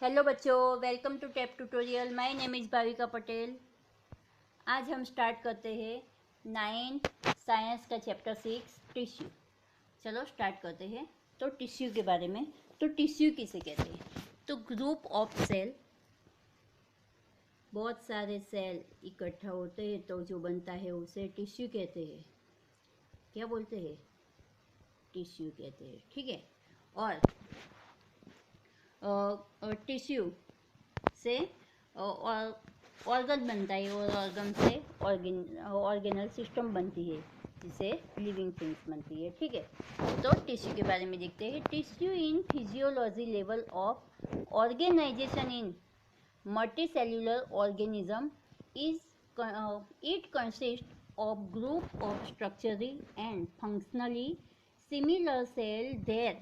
Hello बच्चों, welcome to tape tutorial. My name is Bhavika Patel. आज हम स्टार्ट करते हैं 9th साइंस का चैप्टर 6 टिश्यू। चलो स्टार्ट करते हैं। तो टिश्यू के बारे में, तो टिश्यू किसे कहते हैं? तो ग्रुप ऑफ सेल, बहुत सारे सेल इकट्ठा होते हैं तो जो बनता है उसे टिश्यू कहते हैं। क्या बोलते हैं? टिश्यू कहते हैं, ठीक है। और टिश्यू से ऑर्गन बनता है और ऑर्गन से ऑर्गेनल सिस्टम बनती है जिसे लिविंग थिंग्स बनती है, ठीक है। तो टिश्यू के बारे में देखते हैं। Tissue in physiology level of organization in multicellular organism is it consist of group of structurally and functionally similar cell their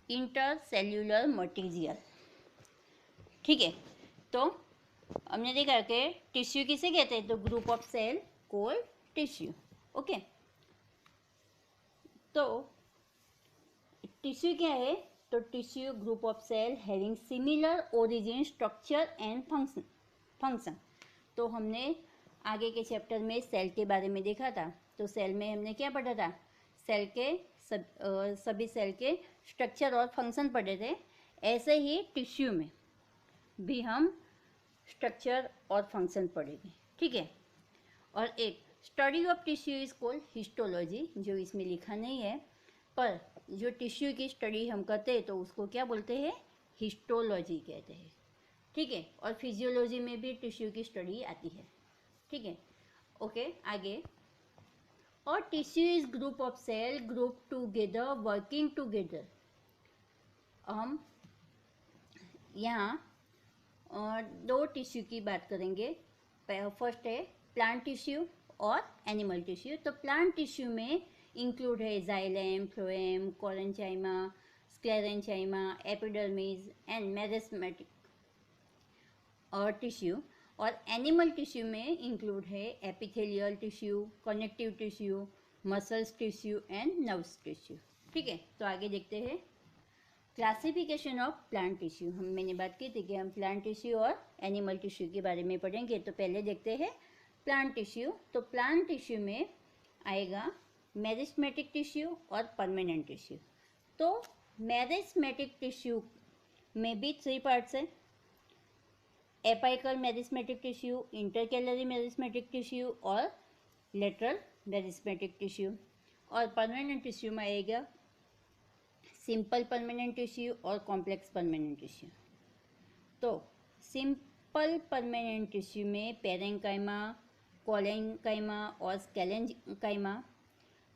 intercellular material, ठीक है। तो हमने देखा कि टिश्यू किसे कहते हैं, तो group of cell called tissue, okay. तो टिश्यू क्या है? तो tissue group of cell having similar origin structure and function. तो हमने आगे के चैप्टर में सेल के बारे में देखा था। तो सेल में हमने क्या पढ़ा था? सेल के सभी सेल के स्ट्रक्चर और फंक्शन पढ़े थे। ऐसे ही टिश्यू में भी हम स्ट्रक्चर और फंक्शन पढ़ेंगे, ठीक है। और एक study of tissue is called histology, जो इसमें लिखा नहीं है, पर जो टिश्यू की स्टडी हम करते हैं तो उसको क्या बोलते हैं? हिस्टोलॉजी कहते हैं, ठीक है। और फिजियोलॉजी में भी टिश्यू की स्टडी आती है, ठीक है, ओके। आगे, और tissue is group of cell group together working together. हम यहाँ और दो टिश्यू की बात करेंगे। फर्स्ट है प्लांट टिश्यू और एनिमल टिश्यू। तो प्लांट टिश्यू में इंक्लूड है xylem, phloem, collenchyma, sclerenchyma, epidermis and meristematic और टिश्यू। और एनिमल टिश्यू में इंक्लूड है epithelial tissue, connective tissue, muscles tissue and nerves tissue, ठीक है। तो आगे देखते हैं क्लासिफिकेशन ऑफ प्लांट टिश्यू। मैंने बात की थी कि हम प्लांट टिश्यू और एनिमल टिश्यू के बारे में पढ़ेंगे। तो पहले देखते हैं प्लांट टिश्यू। तो प्लांट टिश्यू में आएगा मेरिस्मेटिक टिश्यू और परमानेंट टिश्यू। तो मेरिस्मेटिक टिश्यू में भी 3 पार्ट्स हैं: apical meristematic tissue, intercalary meristematic tissue और लेटरल मेरिस्मेटिक टिश्यू। और परमानेंट टिश्यू में आएगा सिंपल परमानेंट टिश्यू और कॉम्प्लेक्स परमानेंट टिश्यू। तो सिंपल परमानेंट टिश्यू में पेरेंकाइमा, कोलेंकाइमा और स्केलेंकाइमा।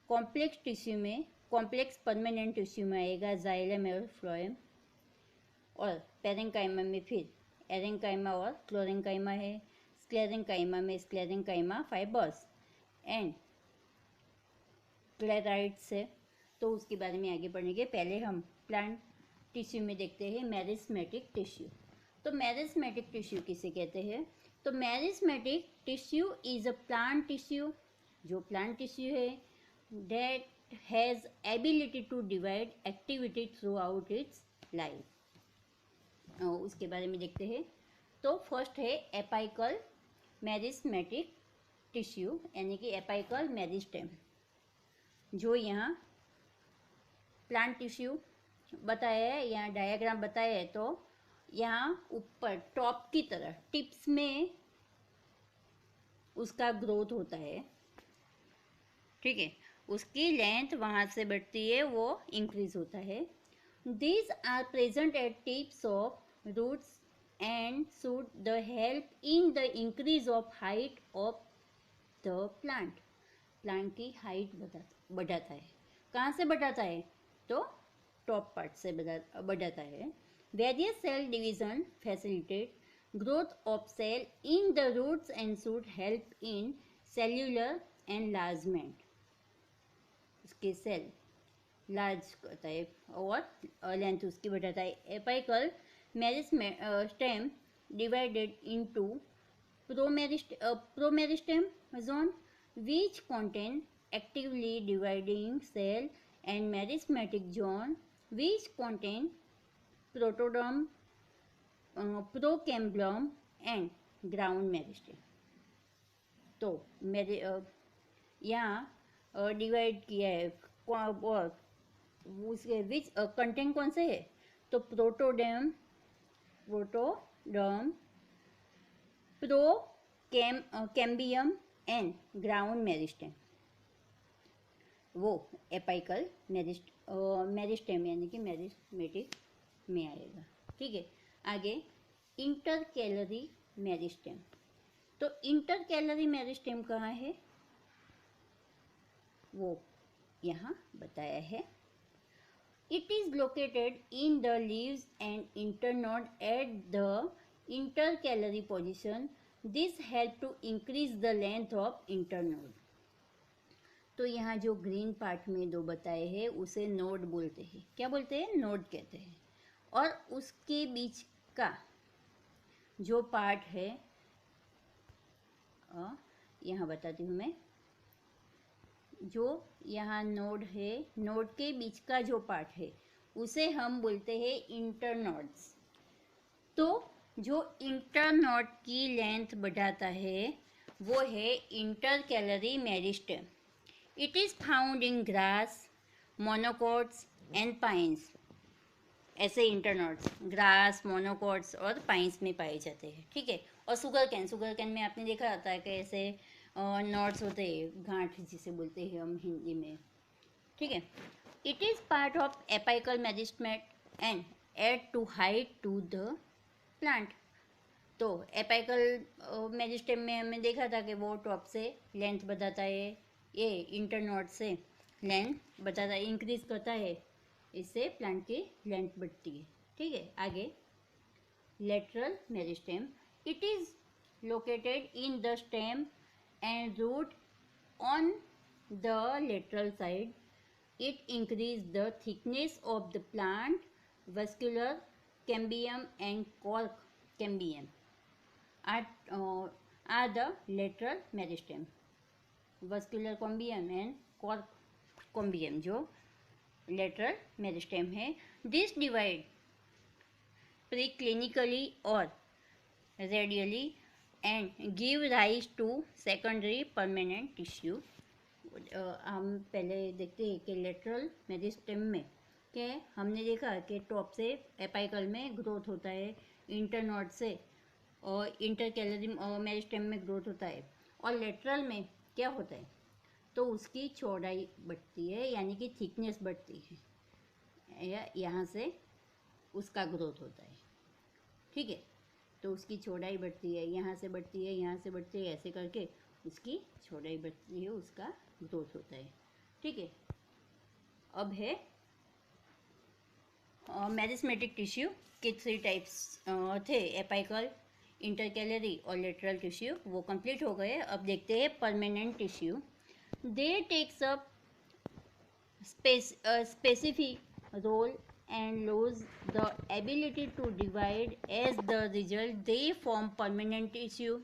कॉम्प्लेक्स टिश्यू में, कॉम्प्लेक्स परमानेंट टिश्यू में आएगा जाइलम और फ्लोएम। और पेरेंकाइमा में फिर एरेंकाइमा और क्लोरेंकाइमा है। स्क्लेरेंकाइमा में स्क्लेरेंकाइमा फाइबर्स एंड क्लेराइड्स है। तो उसके बारे में आगे पढ़ेंगे। पहले हम प्लांट टिश्यू में देखते हैं मेरिस्मेटिक टिश्यू। तो मेरिस्मेटिक टिश्यू किसे कहते हैं? तो meristematic tissue is a plant tissue, जो प्लांट टिश्यू है, that has ability to divide activity throughout its life. उसके बारे में देखते हैं। तो फर्स्ट है एपाइकल मेरिस्मेटिक टिश्यू, यानी कि एपाइकल मेरिस्टेम, जो यहाँ प्लांट टिश्यू बताया है, यहाँ डायग्राम बताया है। तो यहाँ ऊपर टॉप की तरह टिप्स में उसका ग्रोथ होता है, ठीक है। उसकी लेंथ वहाँ से बढ़ती है, वो इंक्रीज होता है। These are present at tips of roots and should the help in the increase of height of the plant. Plant की हाइट बढ़ाता है। कहाँ से बढ़ाता है? तो टॉप पार्ट से बढ़ाता है। Various cell division facilitate growth of cell in the roots and should help in cellular enlargement. उसके सेल लार्ज करता है और लेंथ उसकी बढ़ाता है। Apical meristem divided into promeristem zone which contain actively dividing cell and merismatic zone which contain protoderm procambium and ground meristem. तो मेरे यहाँ डिवाइड किया है उसके विच कंटेंट कौन से है, तो protoderm cambium and ground meristem, वो एपाइकल मेरिस्टेम यानी कि मेरिस्टेमेटिक में आएगा। ठीक है, आगे इंटरकैलरी मेरिस्टेम। तो इंटरकैलरी मेरिस्टेम कहाँ है, वो यहाँ बताया है। It is located in the leaves and internode at the intercalary position. This help to increase the length of internode. तो यहाँ जो ग्रीन पार्ट में दो बताए हैं उसे नोड बोलते हैं। क्या बोलते हैं, नोड कहते हैं। और उसके बीच का जो पार्ट है, यहाँ बताती हूँ मैं, जो यहाँ नोड है, नोड के बीच का जो पार्ट है उसे हम बोलते हैं इंटरनोड्स। तो जो इंटरनोड की लेंथ बढ़ाता है वो है intercalary meristem. It is found in grass, monocots and pines. ऐसे इंटरनोड्स ग्रास, मोनोकोट्स और पाइन्स में पाए जाते हैं। ठीक है, और शुगर कैन में आपने देखा जाता है कि ऐसे नोड्स होते हैं, गांठ जिसे बोलते हैं हम हिंदी में। ठीक है, it is part of apical meristem and add to height to the plant. तो एपाइकल मेरिस्टेम में हमने देखा था कि वो टॉप से लेंथ बताता है, ये इंटरनोड से लेंथ बताता है, इंक्रीज करता है, इससे प्लांट की लेंथ बढ़ती है। ठीक है, आगे lateral meristem. It is located in the stem and root on the lateral side. It increase the thickness of the plant. Vascular cambium and cork cambium are the lateral meristem. Vascular cambium and cork cambium जो lateral meristem है। This divide preclinically or radially and give rise to secondary permanent tissue. हम पहले देखते हैं कि lateral meristem में क्या है, हमने देखा कि टॉप से एपाइकल में ग्रोथ होता है, इंटरनोड से और इंटरकैलरी मेरिस्टेम में ग्रोथ होता है, और लेटरल में क्या होता है, तो उसकी चौड़ाई बढ़ती है यानी कि थिकनेस बढ़ती है, या यहाँ से उसका ग्रोथ होता है। ठीक है, तो उसकी चौड़ाई बढ़ती है, यहाँ से बढ़ती है, यहाँ से बढ़ती है, ऐसे करके उसकी चौड़ाई बढ़ती है, उसका ग्रोथ होता है। ठीक है, अब है मेरिस्टेमेटिक टिश्यू के 3 टाइप्स थे, एपाइकल, इंटरकैलरी और लेटरल टिश्यू, वो कंप्लीट हो गए। अब देखते हैं permanent tissue. They takes up specific role and lose the ability to divide. As the result, they form permanent tissue.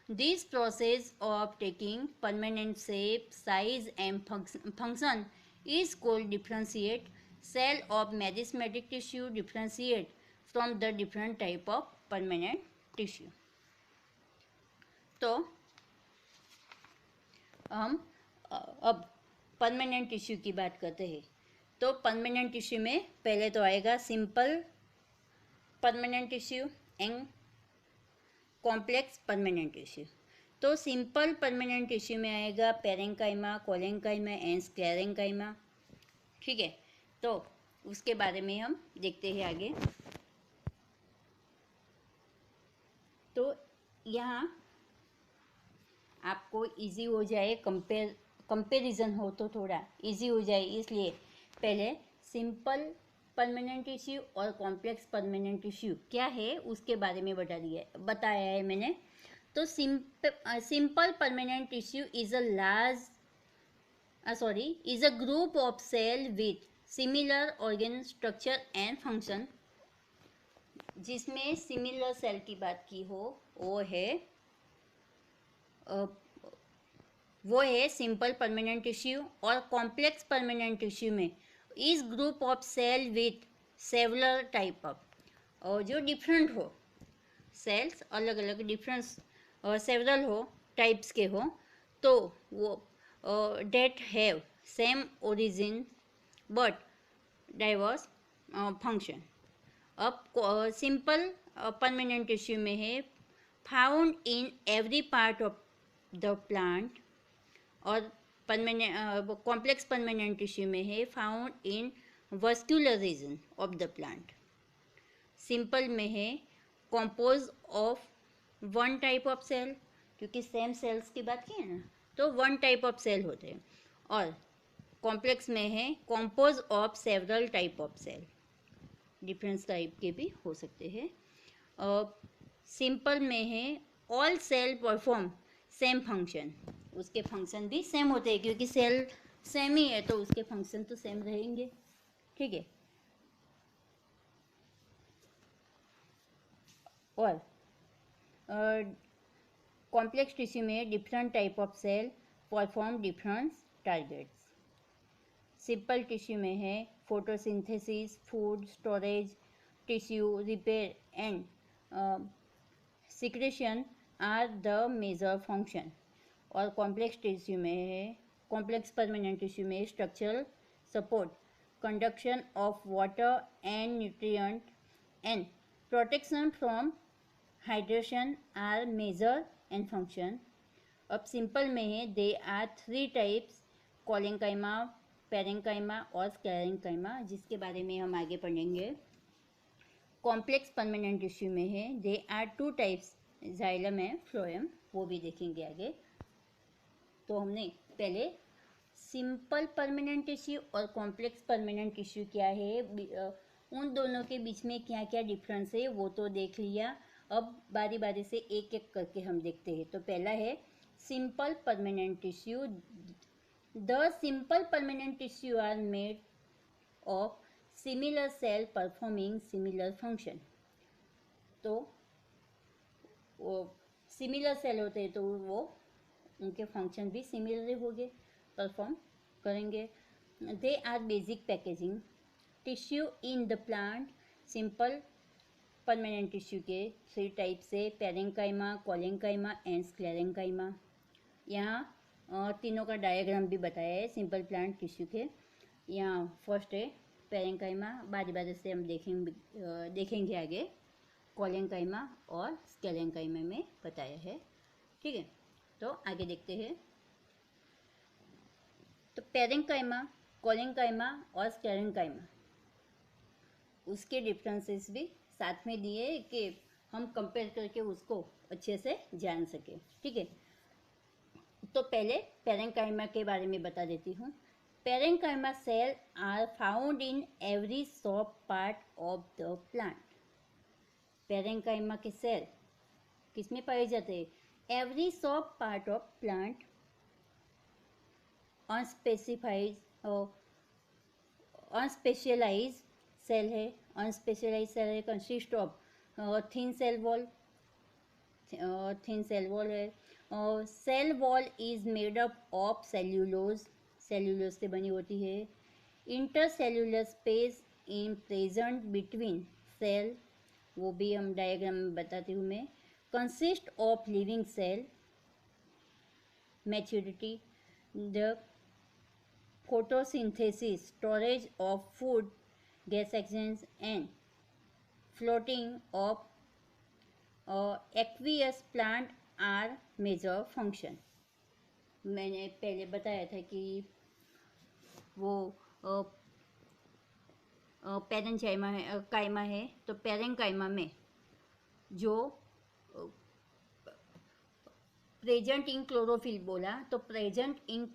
This process of taking permanent shape, size and function is called differentiate. Cell of merismatic tissue differentiate from the different type of permanent tissue. तो हम अब permanent tissue की बात करते हैं। तो permanent tissue में पहले तो आएगा simple permanent tissue and complex permanent tissue. तो सिंपल परमानेंट टिश्यू में आएगा पेरेंकाइमा, कोलेंकाइमा एंड स्क्लेरेंकाइमा। ठीक है, तो उसके बारे में हम देखते हैं आगे। तो यहाँ आपको इजी हो जाए, कंपेरिजन हो तो थोड़ा इजी हो जाए, इसलिए पहले सिंपल परमानेंट टिश्यू और कॉम्प्लेक्स परमानेंट टिश्यू क्या है उसके बारे में बताया है मैंने। तो simple permanent tissue is a group of cell with similar organ structure and function. जिसमें सिमिलर सेल की बात की हो वो है सिंपल परमानेंट टिश्यू। और कॉम्प्लेक्स परमानेंट टिश्यू में इस group of cell with several type of, और जो डिफरेंट हो, सेल्स अलग अलग डिफरेंस सेवरल हो टाइप्स के हो, तो वो that have same origin but diverse function. अब सिंपल परमानेंट टिश्यू में है found in every part of the plant, और कॉम्प्लेक्स परमानेंट टिश्यू में है found in vascular region of the plant. Simple में है compose of one type of cell, क्योंकि same cells की बात की है ना, तो वन टाइप ऑफ सेल होते हैं। और कॉम्प्लेक्स में है compose of several type of cell, difference type के भी हो सकते हैं। सिंपल में है all cell perform same function, उसके फंक्शन भी सेम होते हैं, क्योंकि सेल सेम ही है तो उसके फंक्शन तो सेम रहेंगे। ठीक है। और कॉम्प्लेक्स टिश्यू में different type of cell perform different targets. Simple tissue में है photosynthesis, food storage, tissue repair and secretion are the major function. और कॉम्प्लेक्स टिश्यू में है कॉम्प्लेक्स परमानेंट टिश्यू में structural support, conduction of water and nutrient and protection from hydration are major and function. अब simple में है they are three types, collenchyma, parenchyma और sclerenchyma, जिसके बारे में हम आगे पढ़ेंगे। कॉम्प्लेक्स परमानेंट टिश्यू में है they are two types, xylem and phloem, वो भी देखेंगे आगे। तो हमने पहले सिंपल परमानेंट टिश्यू और कॉम्प्लेक्स परमानेंट टिश्यू क्या है, उन दोनों के बीच में क्या क्या डिफरेंस है वो तो देख लिया। अब बारी बारी से एक एक करके हम देखते हैं। तो पहला है simple permanent tissue. The simple permanent tissue are made of similar cell performing similar function. तो वो सिमिलर सेल होते हैं तो वो उनके फंक्शन भी सिमिलर होंगे, परफॉर्म करेंगे। They are basic packaging tissue in the plant. Simple permanent tissue के थ्री टाइप से पेरेंकाइमा, कोलेंकाइमा एंड स्क्लेरेंकाइमा। यहाँ तीनों का डायग्राम भी बताया है सिंपल प्लांट टिश्यू के। यहाँ फर्स्ट है पेरेंकाइमा, बारी बारी से हम देखेंगे आगे। कोलेंकाइमा और स्क्लेरेंकाइमा में बताया है। ठीक है, तो आगे देखते हैं। तो पेरेंकाइमा, कोलेंकाइमा और स्क्लेरेंकाइमा, उसके डिफरेंसेस भी साथ में दिए कि हम कंपेयर करके उसको अच्छे से जान सके। ठीक है, तो पहले पेरेंकाइमा के बारे में बता देती हूँ। Parenchyma cell are found in every soft part of the plant. Parenchyma के सेल किसमें पाए जाते हैं? Every soft part of plant. Unspecialised cell है, अनस्पेशलाइज सेल है, consist of thin cell wall, thin cell wall है। Cell wall is made up of cellulose, cellulose से बनी होती है। Intercellular space in present between cell, वो भी हम डायग्राम में बताती हूँ मैं। Consist of living cell, maturity, the photosynthesis, storage of food, gas exchange and floating of aqueous plant are major function। मैंने पहले बताया था कि वो पेरेंकाइमा है, काइमा है। तो पेरेंकाइमा में जो प्रेजेंट इन क्लोरोफिल बोला, तो प्रेजेंट इन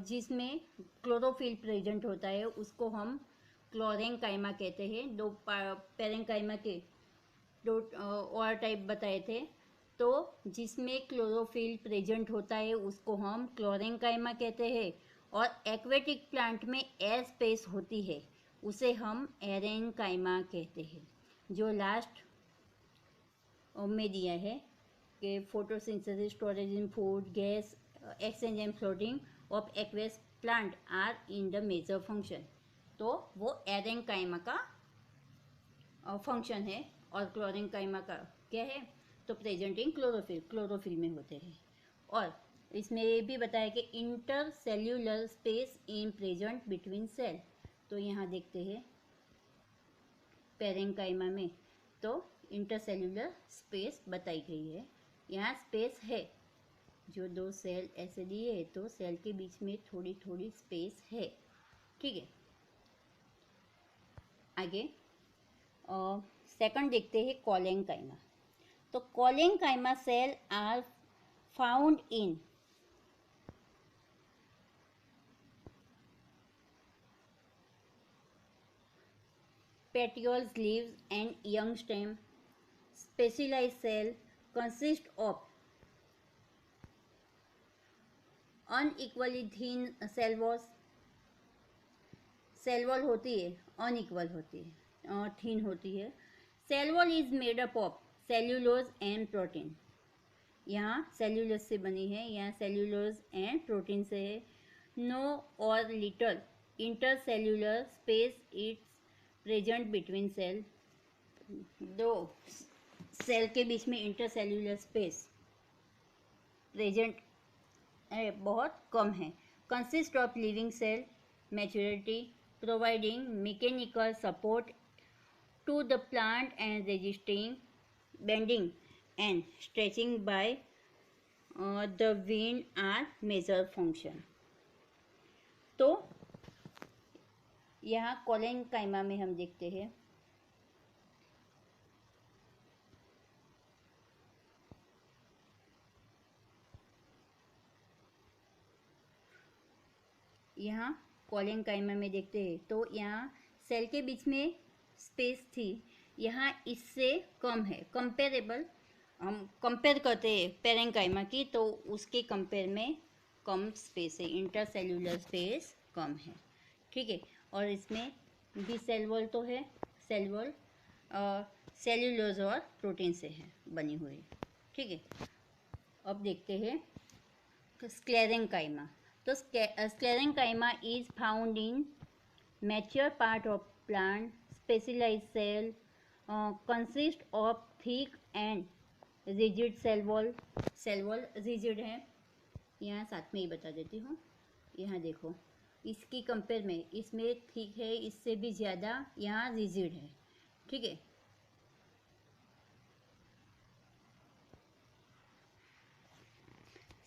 जिसमें क्लोरोफिल प्रेजेंट होता है उसको हम क्लोरेंकाइमा कहते हैं। दो पेरेंकाइमा के दो और टाइप बताए थे। तो जिसमें क्लोरोफिल प्रेजेंट होता है उसको हम क्लोरेंकाइमा कहते हैं, और एक्वेटिक प्लांट में एयर स्पेस होती है उसे हम एरेंकाइमा कहते हैं। जो लास्ट में दिया है कि photosynthesis, storage in food, gas exchange and floating of aqueous plant are in the major function, तो वो एरेंकाइमा का फंक्शन है। और क्लोरेंकाइमा का क्या है? तो प्रेजेंट इन क्लोरोफिल, क्लोरोफिल में होते हैं। और इसमें ये भी बताया कि intercellular space in present between cell, तो यहाँ देखते हैं पेरेंकाइमा में तो इंटरसेल्यूलर स्पेस बताई गई है। यहाँ स्पेस है, जो दो सेल ऐसे दिए है तो सेल के बीच में थोड़ी थोड़ी स्पेस है, ठीक है। आगे सेकंड देखते हैं कोलेंकाइमा। तो collenchyma cell are found in petioles, leaves and young stem. Specialized cell consist of unequally thin cell walls. Cell wall होती है, अनइक्वल होती है, थिन होती है। Cell wall is made up of cellulose and protein. यहाँ cellulose से बनी है, यहाँ सेल्यूलोज एंड प्रोटीन से है। नो और little intercellular space its present between cell. दो सेल के बीच में इंटरसेल्यूलर स्पेस प्रेजेंट बहुत कम है। Consist of living cell maturity providing mechanical support to the plant and resisting bending and stretching by the wind are major function. तो यहाँ कोलेंकाइमा में हम देखते हैं यहाँ कोलेंकाइमा में देखते हैं तो यहाँ सेल के बीच में स्पेस थी, यहाँ इससे कम है। कंपेरेबल हम कंपेयर करते हैं पेरेंकाइमा की तो उसके कंपेयर में कम स्पेस है, इंटरसेल्यूलर स्पेस कम है, ठीक है। और इसमें भी सेल वॉल तो है, सेल वॉल सेल्यूलोज और प्रोटीन से है बनी हुई, ठीक है। अब देखते हैं स्क्लेरेंकाइमा। तो sclerenchyma is found in mature part of plant. Specialized cell consist of thick and rigid cell wall. Cell wall rigid है, यहाँ साथ में ही बता देती हूँ। यहाँ देखो इसकी कंपेयर में इसमें थिक है, इससे भी ज़्यादा यहाँ रिजिड है, ठीक है।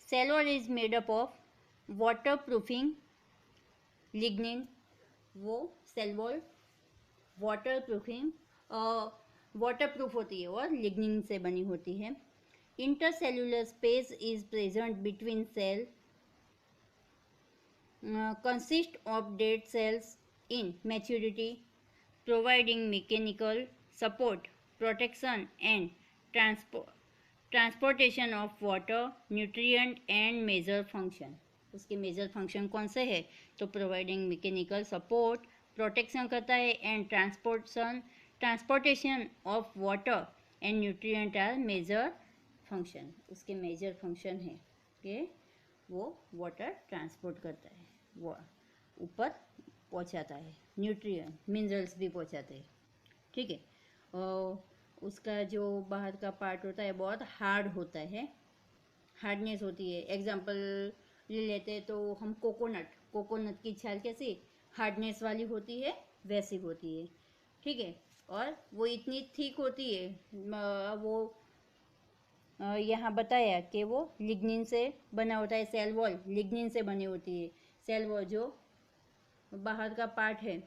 Cell wall is made up of water proofing lignin. वो cell wall water proofing water proof होती है और लिग्निन से बनी होती है। Intercellular space is present between cell consist of dead cells in maturity, providing mechanical support, protection and transportation of water, nutrient and major function। उसके major function कौन से है तो प्रोवाइडिंग मैकेनिकल सपोर्ट, प्रोटेक्शन करता है and transportation of water and nutrient are major function. उसके major function है कि वो वाटर ट्रांसपोर्ट करता है, वो ऊपर पहुंचाता है, न्यूट्रिएंट मिनरल्स भी पहुंचाते हैं, ठीक है। और उसका जो बाहर का पार्ट होता है बहुत हार्ड होता है, हार्डनेस होती है। एग्जांपल ले लेते हैं तो हम कोकोनट की छाल कैसी हार्डनेस वाली होती है वैसी होती है, ठीक है। और वो इतनी थिक होती है, वो यहाँ बताया कि वो लिग्निन से बना होता है। सेल वॉल लिग्निन से बनी होती है। सेल वॉल जो बाहर का पार्ट है,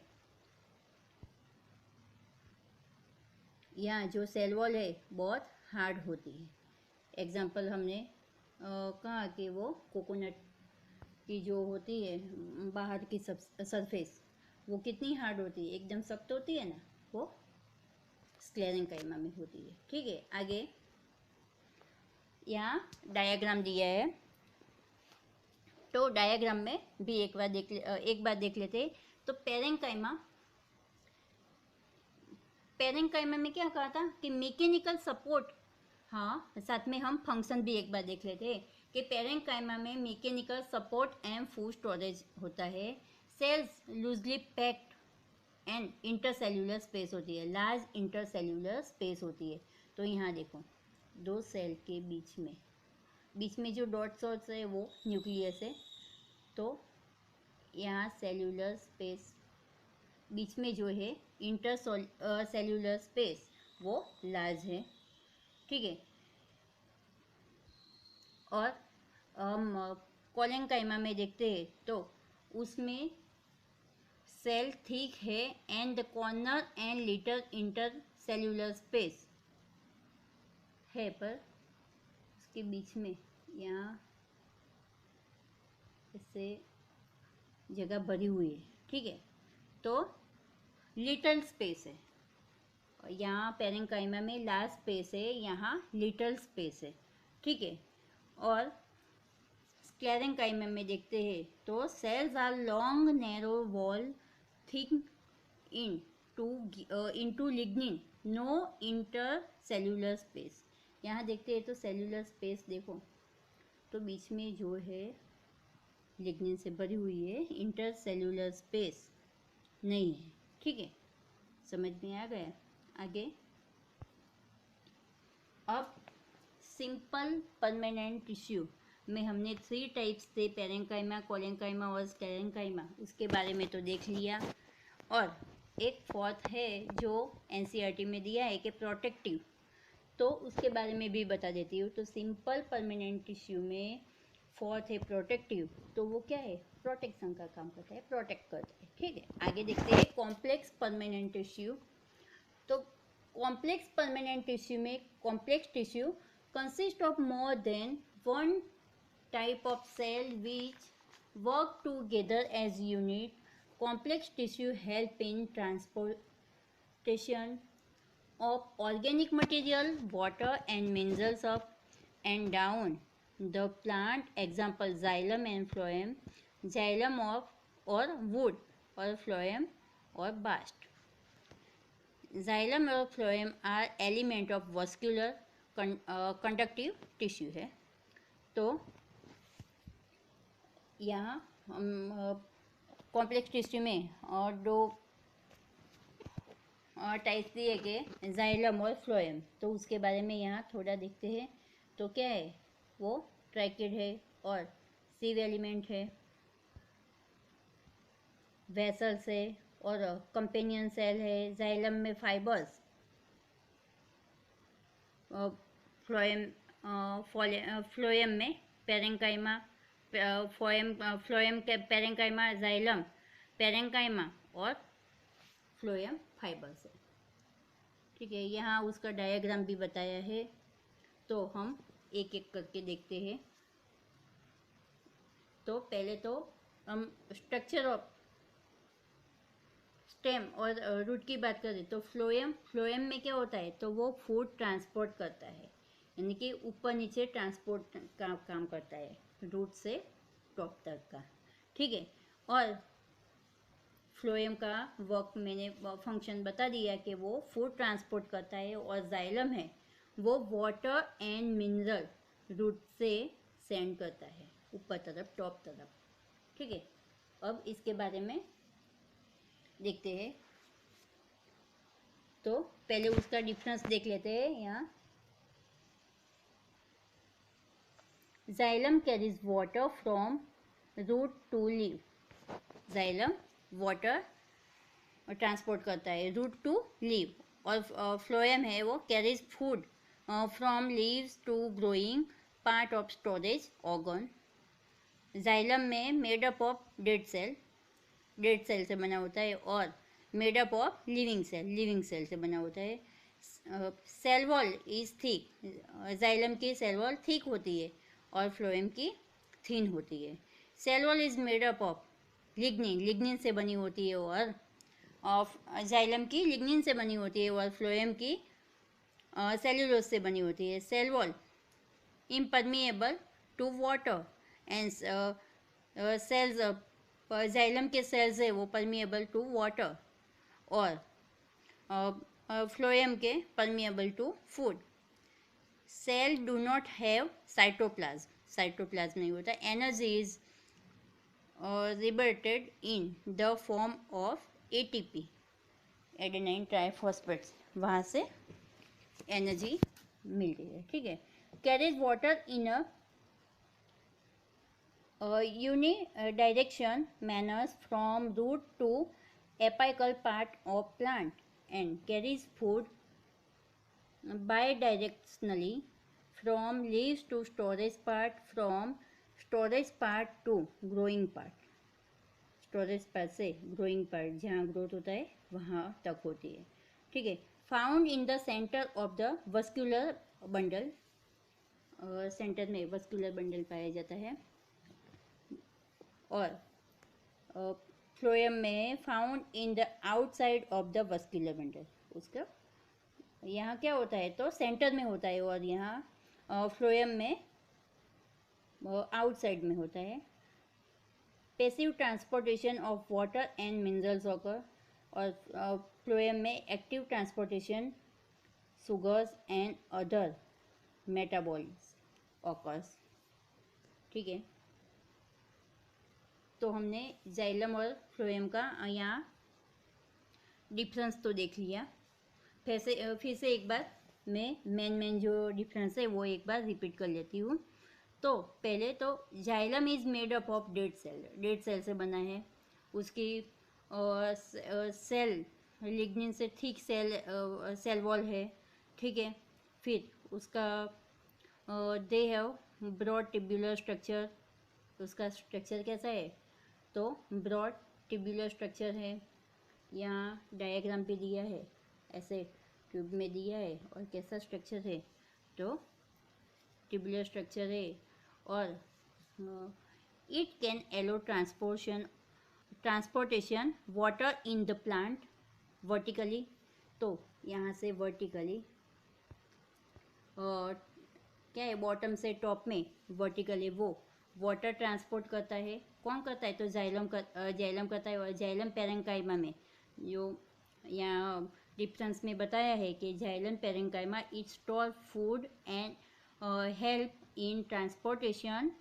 यहाँ जो सेल वॉल है बहुत हार्ड होती है। एग्जांपल हमने कहा कि वो कोकोनट की जो होती है बाहर की सरफेस वो कितनी हार्ड होती है, एकदम सख्त होती है ना, वो स्क्लेरेंकाइमा में होती है, ठीक है। आगे यहाँ डायग्राम दिया है तो डायग्राम में भी एक बार देख लेते। तो पेरेंकाइमा में क्या कहा था कि मैकेनिकल सपोर्ट, हाँ साथ में हम फंक्शन भी एक बार देख लेते हैं कि पेरेंकाइमा में mechanical support and food storage होता है। Cells loosely packed and intercellular space होती है, लार्ज इंटरसेल्यूलर स्पेस होती है। तो यहाँ देखो दो सेल के बीच में जो डॉट डॉट्स है वो न्यूक्लियस है। तो यहाँ सेल्यूलर स्पेस बीच में जो है इंटर सेल्यूलर स्पेस वो लार्ज है, ठीक है। और हम कोलेंकाइमा में देखते हैं तो उसमें सेल थिक है and the corner and little inter cellular space है, पर उसके बीच में यहाँ इससे जगह भरी हुई है, ठीक है। तो लिटिल स्पेस है, यहाँ पेरेंकाइमा में लार्ज स्पेस है, यहाँ लिटिल स्पेस है, ठीक है। और स्क्लेरेंकाइमा में देखते हैं तो cells are long narrow wall thick into lignin, no intercellular space. यहाँ देखते हैं तो सेल्यूलर स्पेस देखो तो बीच में जो है लिग्निन से भरी हुई है, इंटर सेल्यूलर स्पेस नहीं है, ठीक है। समझ में आ गया? आगे अब सिंपल परमानेंट टिश्यू में हमने 3 टाइप्स थे, पेरेंकाइमा, कोलेंकाइमा और स्क्लेरेंकाइमा, उसके बारे में तो देख लिया। और एक फोर्थ है जो एनसीईआरटी में दिया है कि प्रोटेक्टिव, तो उसके बारे में भी बता देती हूँ। तो सिंपल परमानेंट टिश्यू में फोर्थ है प्रोटेक्टिव, तो वो क्या है, प्रोटेक्शन का काम करता है, प्रोटेक्ट करता है, ठीक है। आगे देखते हैं कॉम्प्लेक्स परमानेंट टिश्यू। तो कॉम्प्लेक्स परमानेंट टिश्यू में complex tissue consist of more than one type of cell which work together as unit. Complex tissue help in transportation of organic material, water and minerals up and down the plant. Example xylem and phloem, xylem of or wood or phloem or bast. Xylem और phloem are element of vascular conductive tissue है। तो यहाँ हम complex tissue में और दो type दिए गए, जाइलम और फ्लोएम, तो उसके बारे में यहाँ थोड़ा देखते हैं। तो क्या है, वो ट्रैकिड है और सीव एलिमेंट है, वेसल्स है और कंपेनियन सेल है। जाइलम में फाइबर्स, फ्लोएम में पेरेंकाइमा, फ्लोएम के पेरेंकाइमा, जाइलम पेरेंकाइमा और फ्लोएम फाइबर्स है, ठीक है। यहाँ उसका डायग्राम भी बताया है, तो हम एक एक करके देखते हैं। तो पहले तो हम स्ट्रक्चर ऑफ स्टेम और रूट की बात करें तो फ्लोएम में क्या होता है, तो वो फूड ट्रांसपोर्ट करता है, यानी कि ऊपर नीचे ट्रांसपोर्ट का काम करता है, रूट से टॉप तक का, ठीक है। और फ्लोएम का वर्क मैंने फंक्शन बता दिया कि वो फूड ट्रांसपोर्ट करता है। और जाइलम है वो वाटर एंड मिनरल रूट से सेंड करता है ऊपर तरफ, टॉप तरफ, ठीक है। अब इसके बारे में देखते हैं। तो पहले उसका डिफरेंस देख लेते हैं। यहाँ xylem carries water from root to leave, xylem water transport करता है रूट टू लीव। और फ्लोएम है वो carries food from leaves to growing part of storage organ. Xylem में made up of dead cell से बना होता है और made up of living cell से बना होता है। Cell wall is thick, xylem की सेल वॉल थिक होती है और फ्लोएम की थिन होती है। Cell wall is made up of lignin से बनी होती है और जाइलम की लिग्निन से बनी होती है और फ्लोएम की सेल्यूलोज से बनी होती है। Cell wall impermeable to water and cells, xylem के सेल्स है वो परमिएबल टू वाटर और फ्लोएम के permeable to food. Cell do not have cytoplasm नहीं होता। Energy is liberated in the form of ATP, adenine triphosphates, वहाँ से energy मिलती है, ठीक है। Carries water in a unidirection manners from root to apical part of plant and carries food bidirectionally from leaves to storage part, from storage part to growing part, storage part से growing part जहाँ growth होता है वहाँ तक होती है, ठीक है। Found in the centre of the vascular bundle, centre में वस्कुलर बंडल पाया जाता है। और फ्लोएम में found in the outside of the vascular bundle, उसका यहाँ क्या होता है तो सेंटर में होता है और यहाँ फ्लोएम में आउटसाइड में होता है। Passive transportation of water and minerals occur, और फ्लोएम में active transportation sugars and other metabolites occurs, ठीक है। तो हमने जाइलम और फ्लोएम का यहाँ डिफरेंस तो देख लिया। फिर से एक बार मैं मेन जो डिफरेंस है वो एक बार रिपीट कर लेती हूँ। तो पहले तो xylem is made up of dead cell से बना है। उसकी सेल लिग्निन से थिक सेल वॉल है, ठीक है। फिर उसका they have broad tubular structure, उसका स्ट्रक्चर कैसा है तो ब्रॉड टिब्यूलर स्ट्रक्चर है। यहाँ डायग्राम पे दिया है, ऐसे ट्यूब में दिया है और कैसा स्ट्रक्चर है तो ट्यूबुलर स्ट्रक्चर है। और it can allow transportation water in the plant vertically, तो यहाँ से वर्टिकली और क्या है बॉटम से टॉप में वर्टिकली वो वाटर ट्रांसपोर्ट करता है। कौन करता है तो जाइलम करता है। और जाइलम पैरेंकाइमा में जो यहाँ डिफरेंस में बताया है कि xylem parenchyma it store food and help in transportation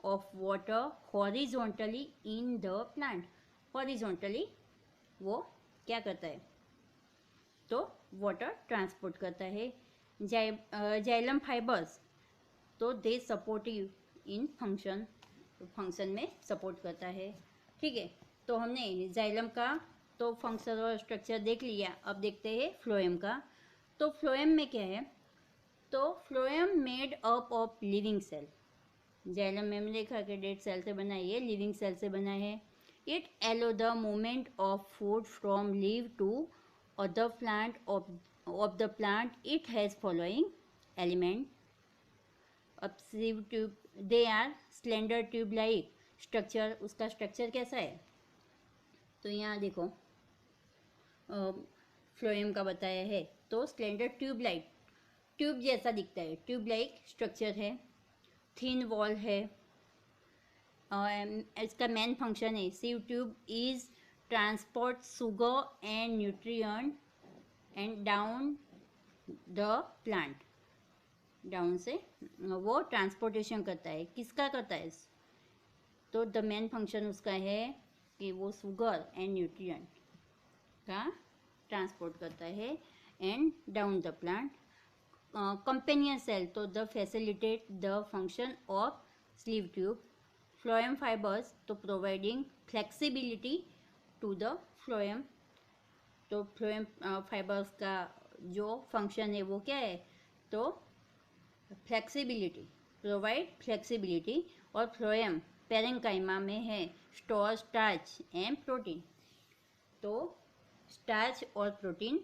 of water horizontally in the plant. Horizontally वो क्या करता है तो वाटर ट्रांसपोर्ट करता है। जाइलम फाइबर्स तो दे सपोर्टिव इन फंक्शन, फंक्शन में सपोर्ट करता है, ठीक है। तो हमने जाइलम का तो फंक्शन और स्ट्रक्चर देख लिया। अब देखते हैं फ्लोएम का। तो फ्लोएम में क्या है तो phloem made up of living cell. Xylem में हमने देखा कि डेड सेल से बना है, ये लिविंग सेल से बना है। It allow the movement of food from leave to other plant of the plant. It has following element obsive tube, they are slender tube like structure। उसका स्ट्रक्चर कैसा है तो यहाँ देखो फ्लोएम का बताया है तो स्लेंडर ट्यूब लाइक, ट्यूब जैसा दिखता है, ट्यूब लाइक स्ट्रक्चर है, थिन वॉल है। इसका मेन फंक्शन है sieve tube is transport sugar and nutrient and down the plant. Down से वो ट्रांसपोर्टेशन करता है, किसका करता है तो द मेन फंक्शन उसका है कि वो शुगर एंड न्यूट्रिएंट का ट्रांसपोर्ट करता है and down the plant. Companion cell तो the facilitate the function of sieve tube. Phloem fibres तो providing flexibility to the phloem. तो फ्लोएम फाइबर्स का जो फंक्शन है वो क्या है तो फ्लेक्सिबिलिटी, प्रोवाइड फ्लेक्सिबिलिटी। और फ्लोएम पैरेंकाइमा में है स्टोर स्टार्च एंड प्रोटीन, तो स्टार्च और प्रोटीन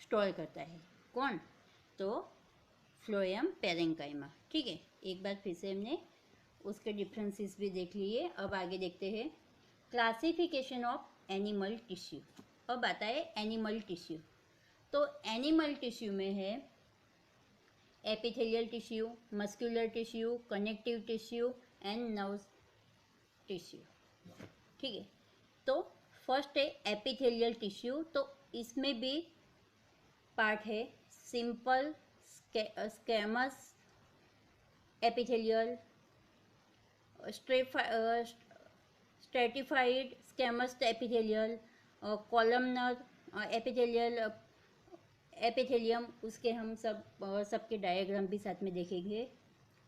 स्टोर करता है कौन तो फ्लोएम पैरेंकाइमा, ठीक है। एक बार फिर से हमने उसके डिफरेंसेस भी देख लिए। अब आगे देखते हैं क्लासिफिकेशन ऑफ एनिमल टिश्यू। अब आता है एनिमल टिश्यू। तो एनिमल टिश्यू में है epithelial tissue, muscular tissue, connective tissue and nerve tissue, ठीक है। तो फर्स्ट है एपिथेलियल टिश्यू। तो इसमें भी पार्ट है simple squamous epithelial, stratified squamous epithelial, columnar epithelial, epithelium, उसके हम सबके डायग्राम भी साथ में देखेंगे।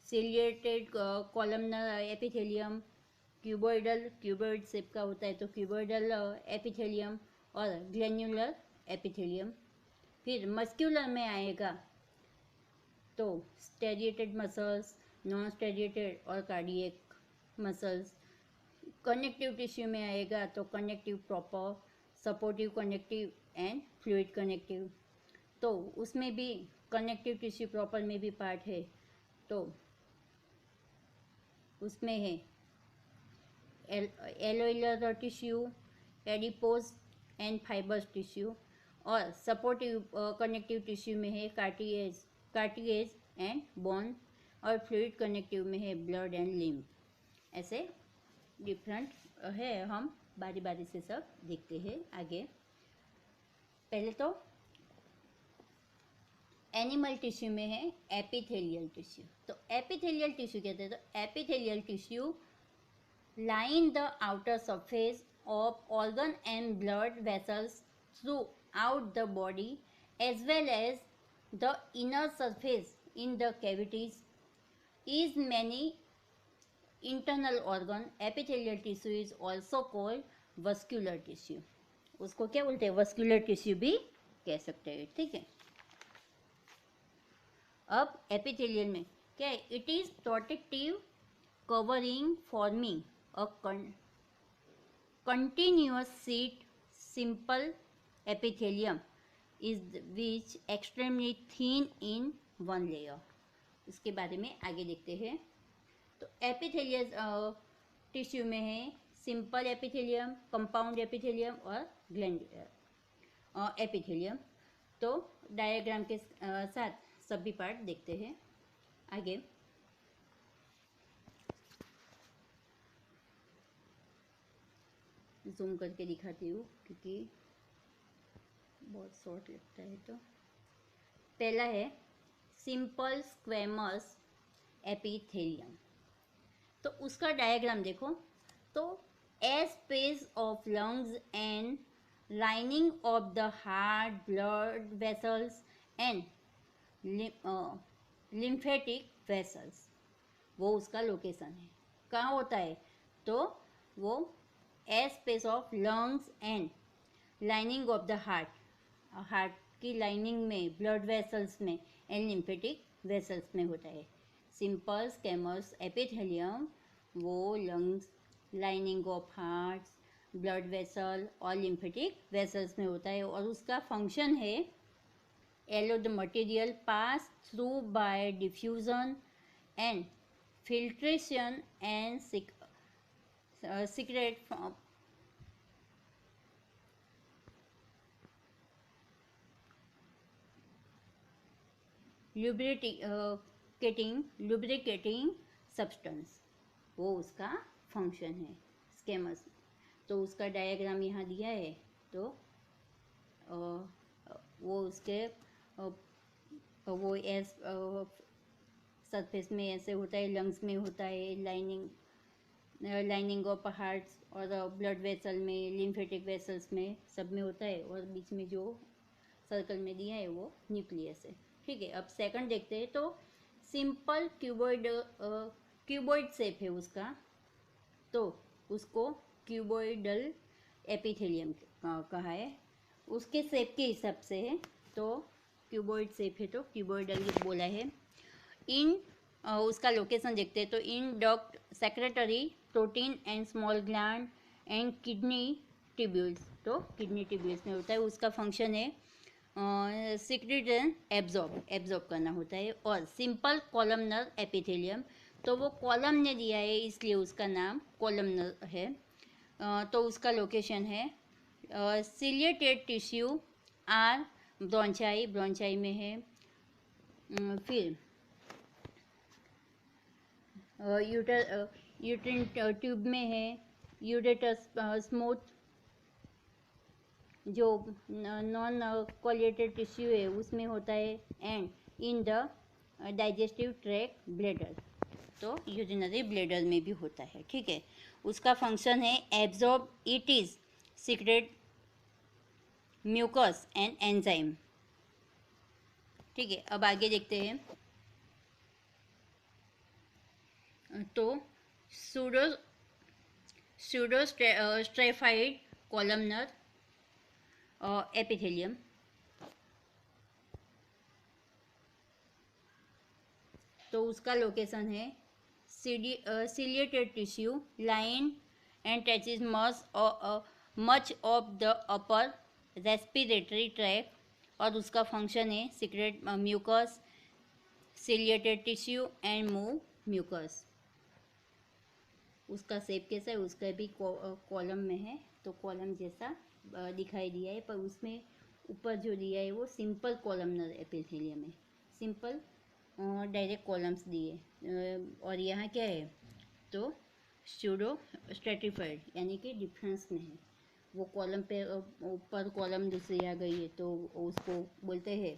Ciliated columnar epithelium, cuboid shape का होता है तो क्यूबॉइडल एपिथेलियम, और ग्लैन्युलर एपिथेलियम। फिर मस्क्यूलर में आएगा तो स्टेरिएटेड मसल्स, नॉन स्टेरिएटेड और कार्डियक मसल्स। कनेक्टिव टिश्यू में आएगा तो connective proper, supportive connective and fluid connective. तो उसमें भी कनेक्टिव टिश्यू प्रॉपर में भी पार्ट है, तो उसमें है areolar tissue, adipose and fibres tissue, और सपोर्टिव कनेक्टिव टिश्यू में है कार्टिलेज एंड बोन, और फ्लूइड कनेक्टिव में है ब्लड एंड लिम्फ। ऐसे डिफरेंट है, हम बारी बारी से सब देखते हैं आगे। पहले तो एनिमल टिश्यू में है एपिथेलियल टिश्यू। तो एपिथेलियल टिश्यू कहते हैं, तो epithelial tissue line the outer surface of organ and blood vessels throughout the body, as well as the inner surface in the cavities. Is many internal organ. Epithelial tissue is also called vascular tissue. उसको क्या बोलते हैं? vascular tissue भी कह सकते हैं, ठीक है। अब एपिथेलियल में क्या है? It is protective covering forming a continuous sheet simple epithelium is which extremely thin in one layer। इसके बारे में आगे देखते हैं। तो एपिथेलियल टिश्यू में है सिंपल एपिथेलियम, कंपाउंड एपिथेलियम और ग्लैंडुलर एपिथेलियम। तो डायग्राम के साथ सभी पार्ट देखते हैं आगे। जूम करके दिखाती हूँ क्योंकि बहुत शॉर्ट लगता है। तो पहला है सिंपल स्क्वेमस एपिथेलियम। तो उसका डायग्राम देखो। तो a space of lungs and lining of the heart, blood vessels and lymphatic vessels, वो उसका लोकेशन है। कहाँ होता है? तो वो a space of lungs and lining of the heart, heart की लाइनिंग में, ब्लड वेसल्स में एंड लिम्फेटिक वेसल्स में होता है। सिंपल स्क्वेमस एपिथेलियम वो lungs, lining of heart, blood vessel और लिम्फेटिक वेसल्स में होता है, और उसका फंक्शन है allow the material pass through by diffusion and filtration and secrete from lubricating substance, वो उसका फंक्शन है स्केमस। तो उसका डायग्राम यहाँ दिया है। तो वो उसके वो एस सरफेस में ऐसे होता है, लंग्स में होता है, लाइनिंग ऑफ हार्ट्स और ब्लड वेसल में, लिम्फेटिक वेसल्स में, सब में होता है, और बीच में जो सर्कल में दिया है वो न्यूक्लियस है, ठीक है। अब सेकंड देखते हैं। तो सिंपल क्यूबॉइड शेप है उसका, तो उसको क्यूबॉइडल एपिथेलियम कहा है, उसके शेप के हिसाब से है। तो क्यूबॉइड शेप है तो क्यूबॉइडल बोला है। इन उसका लोकेशन देखते हैं। तो in duct, secretory, protein and small gland and kidney tubules, तो किडनी ट्यूब्यूल्स में होता है। उसका फंक्शन है सीक्रेट एंड एब्जॉर्ब करना होता है। और सिंपल कॉलमनर एपिथेलियम, तो वो कॉलम ने दिया है इसलिए उसका नाम कॉलमनर है। तो उसका लोकेशन है सिलिएटेड टिश्यू आर ब्रोंचाई में है। फिर यूट्रिन ट्यूब में है। यूरेटस स्मूथ जो नॉन कोलिएटेड टिश्यू है उसमें होता है। And in the digestive tract bladder, तो यूरिनरी ब्लैडर में भी होता है, ठीक है। उसका फंक्शन है absorb, it is secrete mucus and enzyme. ठीक है, अब आगे देखते हैं। तो सूडो स्ट्रेफाइड कॉलमनर एपिथेलियम, तो उसका लोकेशन है ciliated tissue line and touches much of the upper respiratory tract, और उसका फंक्शन है secrete mucus, ciliated tissue and move mucus. उसका शेप कैसा है, उसका भी कॉलम में है, तो कॉलम जैसा दिखाई दिया है, पर उसमें ऊपर जो दिया है वो सिंपल कॉलमनर एपिथेलियम है, सिंपल डायरेक्ट कॉलम्स दिए। और यहाँ क्या है, तो स्यूडो स्ट्रेटिफाइड यानी कि डिफरेंस में है, वो कॉलम पे ऊपर कॉलम दूसरी आ गई है तो उसको बोलते हैं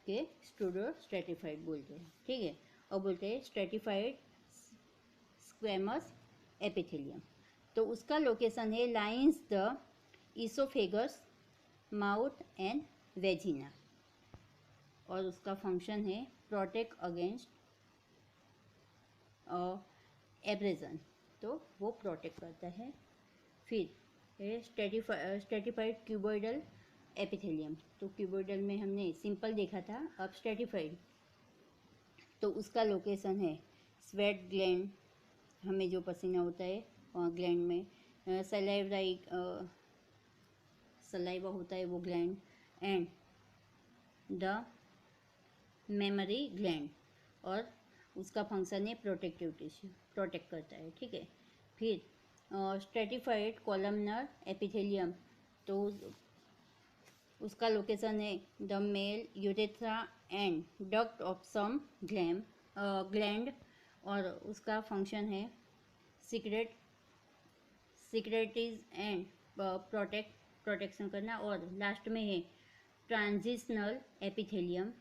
कि स्यूडो स्ट्रेटिफाइड बोलते हैं। ठीक है, और बोलते हैं स्ट्रेटिफाइड स्क्वेमस एपिथेलियम, तो उसका लोकेशन है lines the oesophagus, mouth and vagina, और उसका फंक्शन है प्रोटेक्ट अगेंस्ट एब्रेजन, तो वो प्रोटेक्ट करता है। फिर स्ट्रेटिफाइड क्यूबॉइडल एपिथेलियम, तो क्यूबॉइडल में हमने सिंपल देखा था, अब स्ट्रेटिफाइड, तो उसका लोकेशन है स्वेट ग्लैंड, हमें जो पसीना होता है ग्लैंड में, सलाइवा होता है वो gland, and the mammary gland, और उसका फंक्शन है प्रोटेक्टिव टिश्यू, प्रोटेक्ट करता है। ठीक है, फिर स्ट्रेटिफाइड कॉलमनर एपिथेलियम, तो उसका लोकेशन है the male urethra and duct of some gland, और उसका फंक्शन है सिक्रेटीज एंड प्रोटेक्शन करना, और लास्ट में है ट्रांजिशनल एपिथेलियम,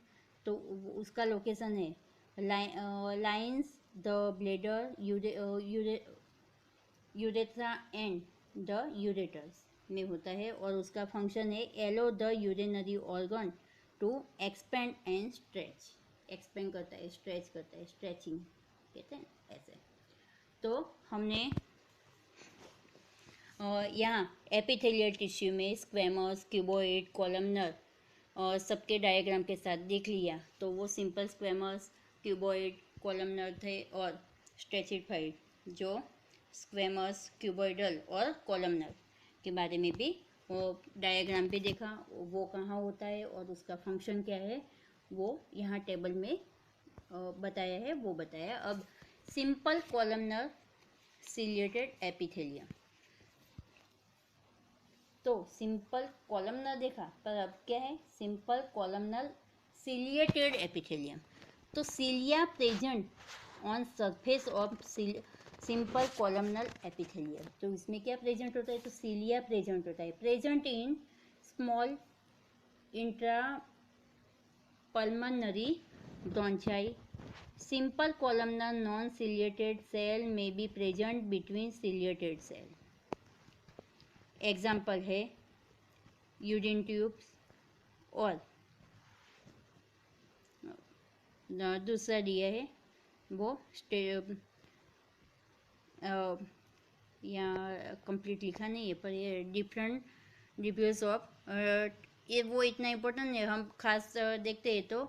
तो उसका लोकेशन है lines the bladder, urethra and the ureters में होता है, और उसका फंक्शन है allow the urinary organ to expand and stretch, expand करता है, स्ट्रेच करता है, स्ट्रेचिंग कहते हैं ऐसे। तो हमने यहाँ एपिथेलियल टिश्यू में स्क्वेमस, क्यूबॉइड, कॉलमनर और सबके डायग्राम के साथ देख लिया, तो वो सिंपल स्क्वेमस, क्यूबॉइड, कॉलमनर थे, और स्ट्रेटिफाइड जो स्क्वेमस, क्यूबॉइडल और कॉलमनर के बारे में भी वो डायग्राम पे देखा, वो कहाँ होता है और उसका फंक्शन क्या है, वो यहाँ टेबल में बताया है, वो बताया। अब सिंपल कॉलमनर सिलिएटेड एपिथेलियम, तो सिंपल कॉलमनर देखा, पर अब क्या है सिंपल कॉलमनर सिलिएटेड एपिथेलियम, तो cilia present on surface of simple columnar epithelium, तो इसमें क्या प्रेजेंट होता है, तो सिलिया प्रेजेंट होता है, present in small intra pulmonary bronchi, simple columnar non ciliated cell में be present between ciliated cell. Example है यूरिन ट्यूब्स, और दूसरा दिया है वो यहाँ कंप्लीट लिखा नहीं है, पर ये डिफरेंट डिब्यूज ऑफ, ये वो इतना इम्पोर्टेंट है, हम खास देखते हैं तो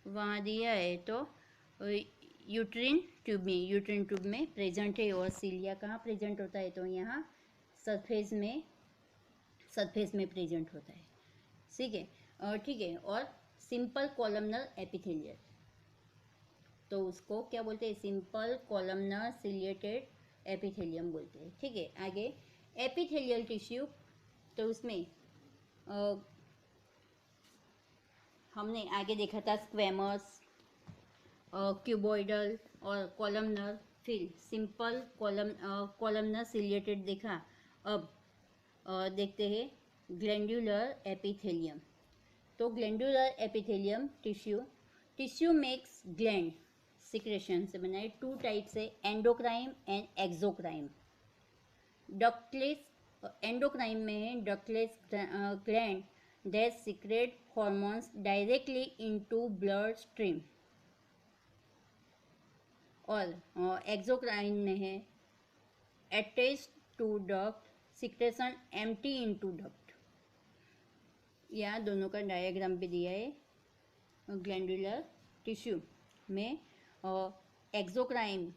वहाँ दिया है, तो यूट्रिन ट्यूब में प्रेजेंट है, और सीलिया कहाँ प्रेजेंट होता है, तो यहाँ सरफेस में प्रेजेंट होता है। ठीक है, ठीक है, और सिंपल कॉलमनर एपिथेलियल, तो उसको क्या बोलते हैं, सिंपल कॉलमनर सिलिएटेड एपिथेलियम बोलते हैं। ठीक है, आगे एपिथेलियल टिश्यू, तो उसमें हमने आगे देखा था स्क्वेमस, क्यूबॉइडल और कॉलमनर, फिर सिंपल कॉलमनर सिलिएटेड देखा। अब देखते हैं ग्लैंडुलर एपिथेलियम, तो glandular epithelium tissue makes gland secretion से बना है, टू टाइप से, endocrine and exocrine. Ductless endocrine में है ductless gland that secrete hormones directly into blood stream. और एक्सोक्राइन में है attach to duct secretion empty into duct. यहाँ दोनों का डायग्राम भी दिया है। ग्लैंडुलर टिश्यू में एक्सोक्राइन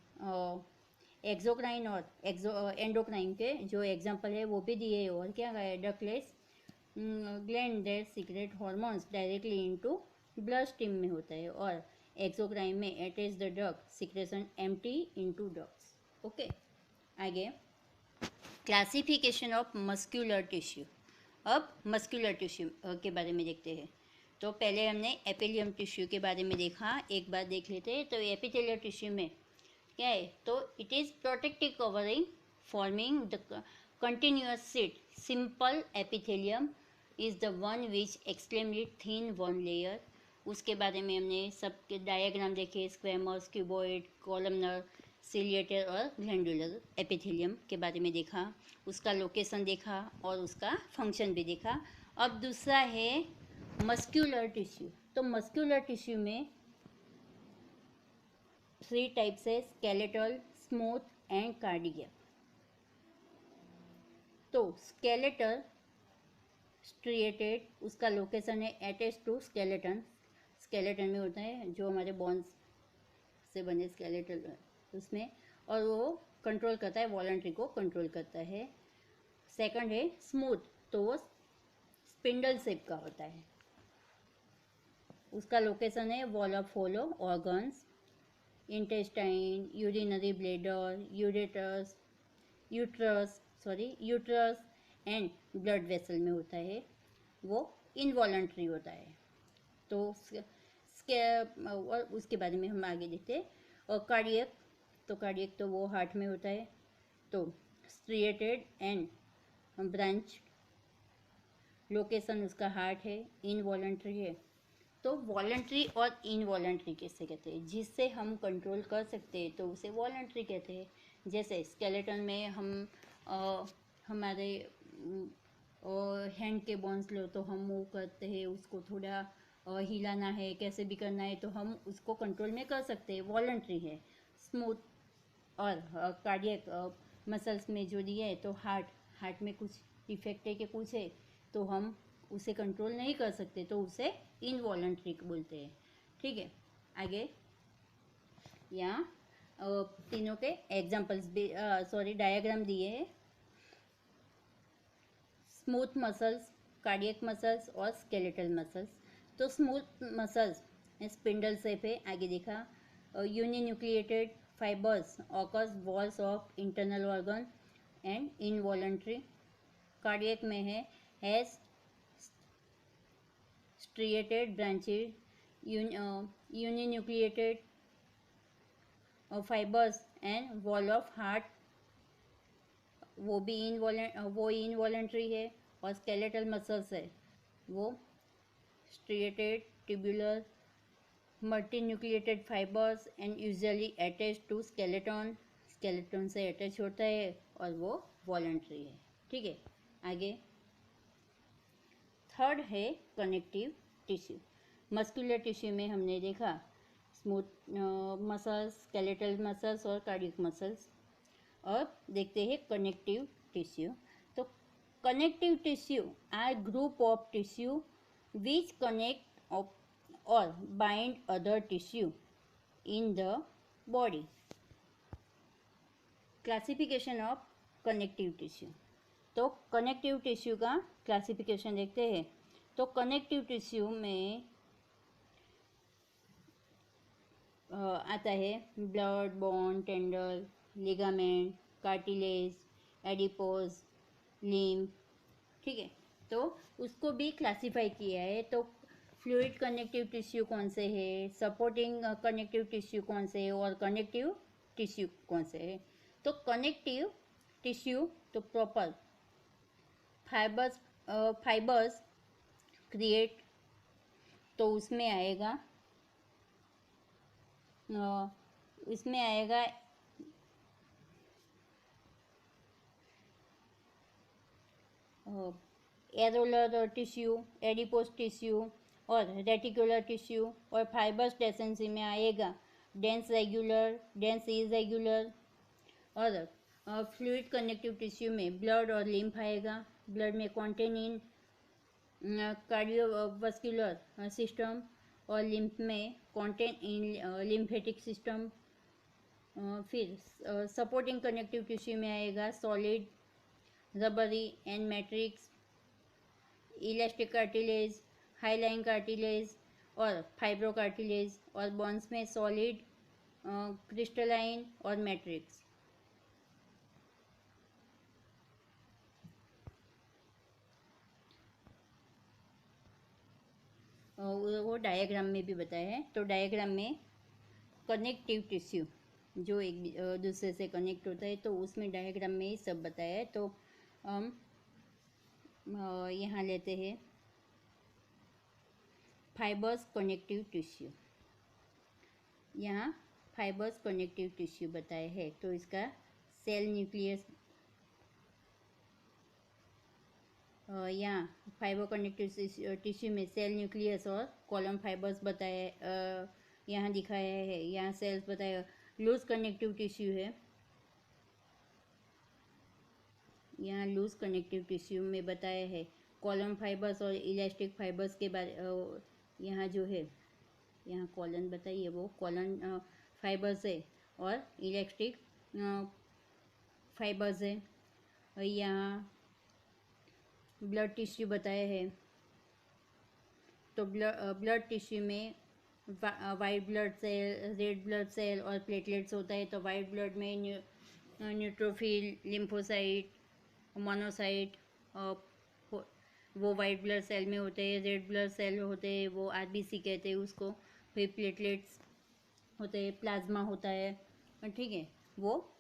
एक्सोक्राइन और एंडोक्राइन के जो एग्जांपल है वो भी दिए है। और क्या है, ductless gland that secrete hormones directly into blood stream में होता है। और एक्सोक्राइन में attach the duct secretion empty into ducts. Okay, आगे क्लासिफिकेशन ऑफ मस्कुलर टिश्यू। अब मस्कुलर टिश्यू के बारे में देखते हैं। तो पहले हमने एपिथेलियम टिश्यू के बारे में देखा, एक बार देख लेते हैं। तो एपिथेलियल टिश्यू में क्या है, तो it is protective covering forming the continuous seat. Simple epithelium is the one which extremely thin one layer. उसके बारे में हमने सबके डायग्राम देखे, स्क्वेमस, क्यूबॉइड, कॉलमनर, सिलिएटर और ग्लैंडुलर एपिथेलियम के बारे में देखा, उसका लोकेशन देखा और उसका फंक्शन भी देखा। अब दूसरा है मस्कुलर टिश्यू। तो मस्कुलर टिश्यू में 3 टाइप्स है, स्केलेटल, स्मूथ एंड कार्डियक। तो स्केलेटल स्ट्रिएटेड, उसका लोकेशन है अटैच टू स्केलेटन। स्केलेटन में होता है जो हमारे बोन्स से बने स्केलेटल उसमें, और वो कंट्रोल करता है, वॉलंटरी को कंट्रोल करता है। सेकंड है स्मूथ, तो वो स्पिंडल शेप का होता है। उसका लोकेशन है wall of hollow organs, intestine, urinary bladder, uterus and blood vessel में होता है। वो इनवॉलंटरी होता है। तो और उसके बारे में हम आगे देखते हैं। और कार्डियक, तो कार्डियक तो वो हार्ट में होता है। तो स्ट्रिएटेड एंड ब्रांच, लोकेशन उसका हार्ट है, इनवॉलंटरी है। तो वॉलंटरी और इनवॉलंटरी कैसे कहते हैं, जिससे हम कंट्रोल कर सकते हैं तो उसे वॉलंटरी कहते हैं। जैसे स्केलेटन में हम हमारे हैंड के बोन्स लो तो हम मूव करते हैं, उसको थोड़ा हिलाना है, कैसे भी करना है तो हम उसको कंट्रोल में कर सकते हैं, वॉलंटरी है। स्मूथ और कार्डियक मसल्स में जो दिया है, तो हार्ट में कुछ डिफेक्ट है कि कुछ है तो हम उसे कंट्रोल नहीं कर सकते, तो उसे इनवॉलंटरी बोलते हैं। ठीक है, आगे यहाँ तीनों के एग्जाम्पल्स भी डायग्राम दिए हैं। स्मूथ मसल्स, कार्डियक मसल्स और स्केलेटल मसल्स। तो स्मूथ मसल्स स्पिंडल शेप है, आगे देखा। Uninucleated fibres occurs walls of internal organ and involuntary. Cardiac में है has striated branches, uninucleated fibers and wall of heart, वो इनवॉलेंट्री है। और स्केलेटल मसल्स है वो striated, tubular, multinucleated fibers and usually attached to skeleton, skeleton से attach होता है और वो वॉलेंट्री है। ठीक है, आगे थर्ड है कनेक्टिव टिश्यू। मस्कुलर टिश्यू में हमने देखा स्मूथ मसल्स, स्केलेटल मसल्स और कार्डियक मसल्स। अब देखते हैं कनेक्टिव टिश्यू। तो connective tissue are group of tissue which connect और bind other tissue in the body. Classification of connective tissue. तो कनेक्टिव टिश्यू का क्लासिफिकेशन देखते हैं। तो कनेक्टिव टिश्यू में आता है blood, bone, tendon, ligament, cartilage, adipose, lymph. ठीक है, तो उसको भी क्लासिफाई किया है। तो फ्लूइड कनेक्टिव टिश्यू कौन से है, सपोर्टिंग कनेक्टिव टिश्यू कौन से है और कनेक्टिव टिश्यू कौन से है। तो कनेक्टिव टिश्यू तो प्रॉपर फाइबर्स क्रिएट, तो उसमें आएगा एरोलर टिश्यू, एडिपोज टिश्यू और रेटिकुलर टिश्यू। और फाइबर्स डेसेंसी में आएगा डेंस रेगुलर, डेंस इरेगुलर। और फ्लूइड कनेक्टिव टिश्यू में ब्लड और लिम्फ आएगा। ब्लड में कॉन्टेन इन कार्डियोवास्कुलर सिस्टम और लिम्फ में कॉन्टेन इन लिम्फेटिक सिस्टम। फिर सपोर्टिंग कनेक्टिव टिश्यू में आएगा solid, rubbery and matrix, elastic cartilage, highline cartilage और फाइब्रो कार्टिलेज। और बोन्स में सॉलिड, क्रिस्टलाइन और मैट्रिक्स। वो डायग्राम में भी बताया है। तो डायग्राम में कनेक्टिव टिश्यू जो एक दूसरे से कनेक्ट होता है, तो उसमें डायग्राम में ही सब बताया है। तो हम यहाँ लेते हैं फाइबर्स कनेक्टिव टिश्यू। यहाँ फाइबर्स कनेक्टिव टिश्यू बताया है। तो इसका सेल न्यूक्लियस, यहाँ फाइबर कनेक्टिव टिश्यू में सेल न्यूक्लियस और कॉलम फाइबर्स बताया, यहाँ दिखाया है। यहाँ सेल्स बताया। लूज कनेक्टिव टिश्यू है, यहाँ लूज कनेक्टिव टिश्यू में बताया है कॉलम फाइबर्स और इलास्टिक फाइबर्स के बारे। यहाँ जो है, यहाँ कॉलन बताइए, वो कॉलन फाइबर्स है और इलास्टिक फाइबर्स है। और यहाँ ब्लड टिश्यू बताया है। तो ब्लड टिश्यू में white blood cell, red blood cell और प्लेटलेट्स होता है। तो वाइट ब्लड में न्यूट्रोफिल, लिम्फोसाइट, मोनोसाइट वो वाइट ब्लड सेल में होते हैं। रेड ब्लड सेल होते हैं, वो आरबीसी कहते हैं उसको। फिर प्लेटलेट्स होते हैं, प्लाज्मा होता है, ठीक है, वो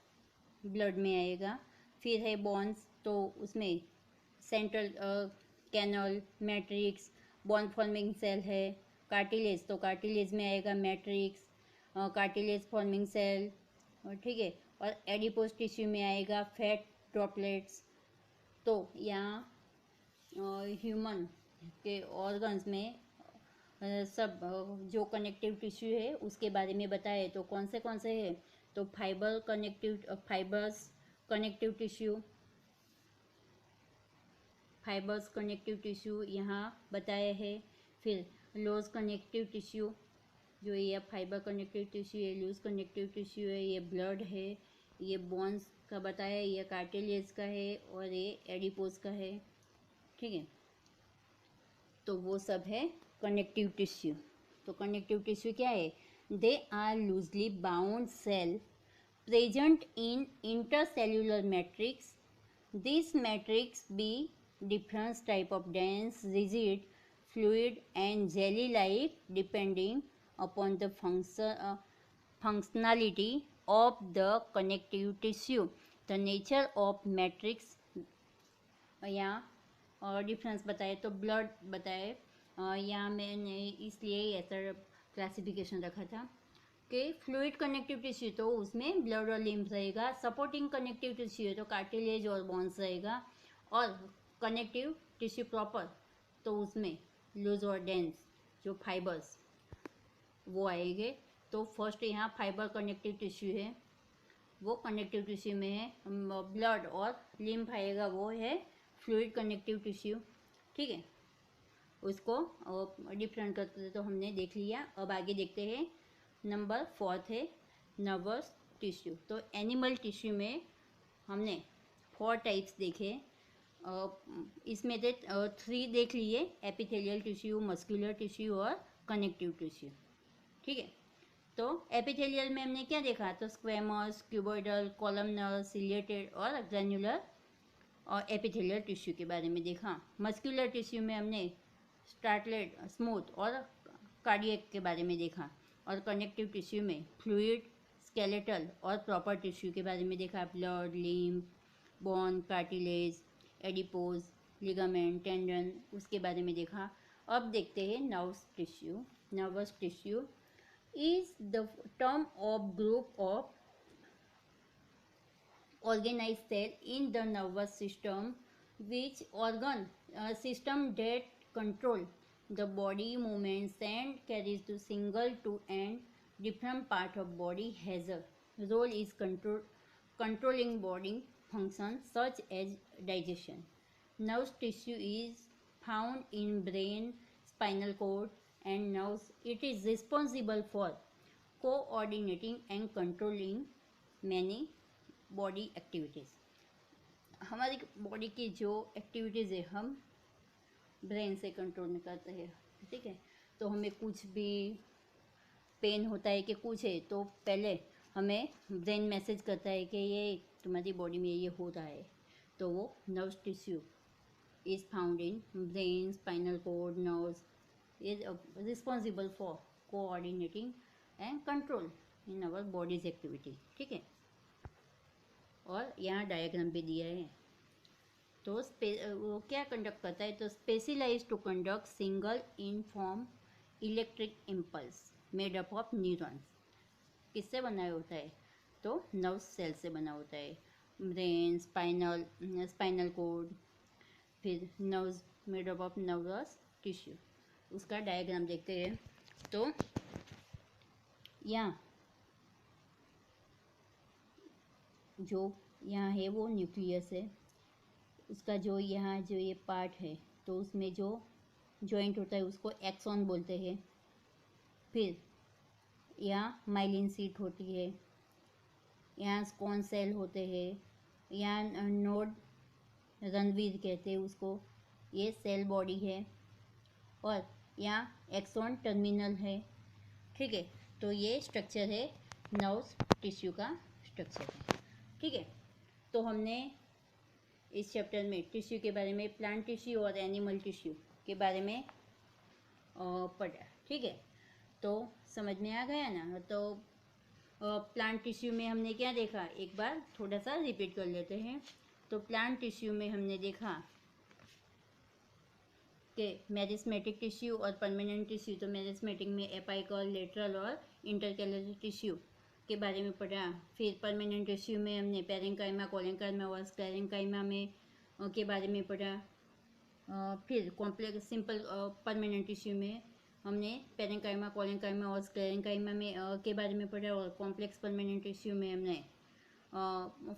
ब्लड में आएगा। फिर है बॉन्स, तो उसमें central canal, matrix, bone forming cell है। कार्टिलेज, तो कार्टिलेज में आएगा मैट्रिक्स, कार्टिलेज फॉर्मिंग सेल, ठीक है। और एडिपोज टिश्यू में आएगा फैट ड्रॉपलेट्स। तो यहाँ ह्यूमन के ऑर्गन्स में सब जो कनेक्टिव टिश्यू है उसके बारे में बताए। तो कौन से हैं? तो फाइबर्स कनेक्टिव टिश्यू यहाँ बताया है। फिर लूज कनेक्टिव टिश्यू, जो ये फाइबर कनेक्टिव टिश्यू है, लूज कनेक्टिव टिश्यू है, ये ब्लड है, ये बोन्स का बताया, ये कार्टिलेज का है और ये एडिपोज का है, ठीक है। तो वो सब है कनेक्टिव टिश्यू। तो कनेक्टिव टिश्यू क्या है? They are loosely bound cell present in intercellular matrix. This matrix be different type of dense, rigid, fluid and jelly like depending upon the functionality of the connective tissue. The nature of matrix, यहाँ difference बताए। तो blood बताए, यहाँ मैंने इसलिए ऐसा classification रखा था कि फ्लूइड कनेक्टिव टिश्यू तो उसमें ब्लड और लिम्फ रहेगा। सपोर्टिंग कनेक्टिव टिश्यू है तो कार्टिलेज और बोन्स रहेगा। और कनेक्टिव टिश्यू प्रॉपर तो उसमें लूज और डेंस जो फाइबर्स वो आएंगे। तो फर्स्ट यहाँ फाइबर कनेक्टिव टिश्यू है, वो कनेक्टिव टिश्यू में है। ब्लड और लिम्फ आएगा, वो है फ्लूइड कनेक्टिव टिश्यू, ठीक है। उसको डिफरेंट करते तो हमने देख लिया। अब आगे देखते हैं। नंबर 4 है नर्वस टिश्यू। तो एनिमल टिश्यू में हमने 4 टाइप्स देखे। इसमें से 3 देख लिए, एपिथेलियल टिश्यू, मस्कुलर टिश्यू और कनेक्टिव टिश्यू, ठीक है। तो एपिथेलियल में हमने क्या देखा? तो स्क्वेमस, क्यूबॉइडल, कॉलमनर, सिलिएटेड और ग्रैन्युलर और एपिथेलियल टिश्यू के बारे में देखा। मस्कुलर टिश्यू में हमने स्टार्टलेट, स्मूथ और कार्डियक के बारे में देखा। और कनेक्टिव टिश्यू में फ्लूइड, स्केलेटल और प्रॉपर टिश्यू के बारे में देखा। Blood, lymph, bone, cartilage, adipose, ligament, tendon, उसके बारे में देखा। अब देखते हैं nervous tissue. Nervous tissue is the term of group of organized cell in the nervous system which organ system that control the body movements and carries the single to and different part of body has a role is controlling body functions such as digestion. Nerve tissue is found in brain, spinal cord and nerves. It is responsible for coordinating and controlling many body activities. हमारी body की जो activities है हम brain से control में करते हैं, ठीक है। तो हमें कुछ भी पेन होता है कि कुछ है तो पहले हमें ब्रेन मैसेज करता है कि ये तुम्हारी बॉडी में ये हो रहा है, तो वो nerve tissue is found in brain, spinal cord, nerves is responsible for coordinating and control in our body's activity, ठीक है। और यहाँ डायग्राम भी दिया है। तो वो क्या कंडक्ट करता है, तो specialise to conduct signal in form electric impulse made up of neurons. किससे बना होता है, तो नर्व सेल से बना होता है। ब्रेन, स्पाइनल कोड, फिर nerves made up of nervous tissue. उसका डायग्राम देखते हैं। तो यहाँ जो यहाँ है वो न्यूक्लियस है, उसका जो यहाँ जो ये पार्ट है तो उसमें जो जॉइंट होता है उसको एक्सॉन बोलते हैं। फिर यहाँ माइलिन शीट होती है, यहाँ स्कॉन सेल होते हैं, यहाँ नोड रणवीर कहते हैं उसको, ये सेल बॉडी है। और यहाँ एक्सॉन टर्मिनल है, ठीक है। तो ये स्ट्रक्चर है नर्व टिश्यू का स्ट्रक्चर है, ठीक है। तो हमने इस चैप्टर में टिश्यू के बारे में, प्लांट टिश्यू और एनिमल टिश्यू के बारे में पढ़ा, ठीक है। तो समझ में आ गया ना। तो प्लांट टिश्यू में हमने क्या देखा, एक बार थोड़ा सा रिपीट कर लेते हैं। तो प्लांट टिश्यू में हमने देखा कि मेरिस्मेटिक टिश्यू और परमानेंट टिश्यू। तो मेरिस्मेटिक में एपाइकल, लेटरल और इंटरकैलरी टिश्यू के बारे में पढ़ा। फिर परमानेंट टिश्यू में हमने पेरेंकाइमा, कोलेंकाइमा और स्क्लेरेंकाइमा में के बारे में पढ़ा। फिर कॉम्प्लेक्स सिंपल परमानेंट टिश्यू में हमने पेरेंकाइमा, कोलेंकाइमा और स्क्लेरेंकाइमा में के बारे में पढ़ा। और कॉम्प्लेक्स परमानेंट टिश्यू में हमने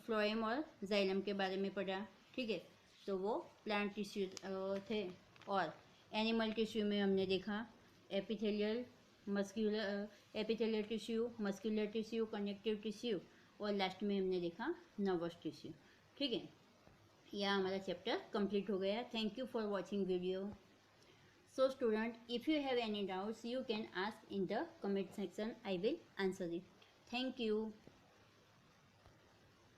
फ्लोएम और जाइलम के बारे में पढ़ा, ठीक है। तो वो प्लांट टिश्यू थे। और एनिमल टिश्यू में हमने देखा epithelial tissue, muscular tissue, connective tissue और लास्ट में हमने देखा नर्वस टिश्यू, ठीक है। यह हमारा चैप्टर कंप्लीट हो गया। Thank you for watching video. So student, if you have any doubts you can ask in the comment section, I will answer it. Thank you.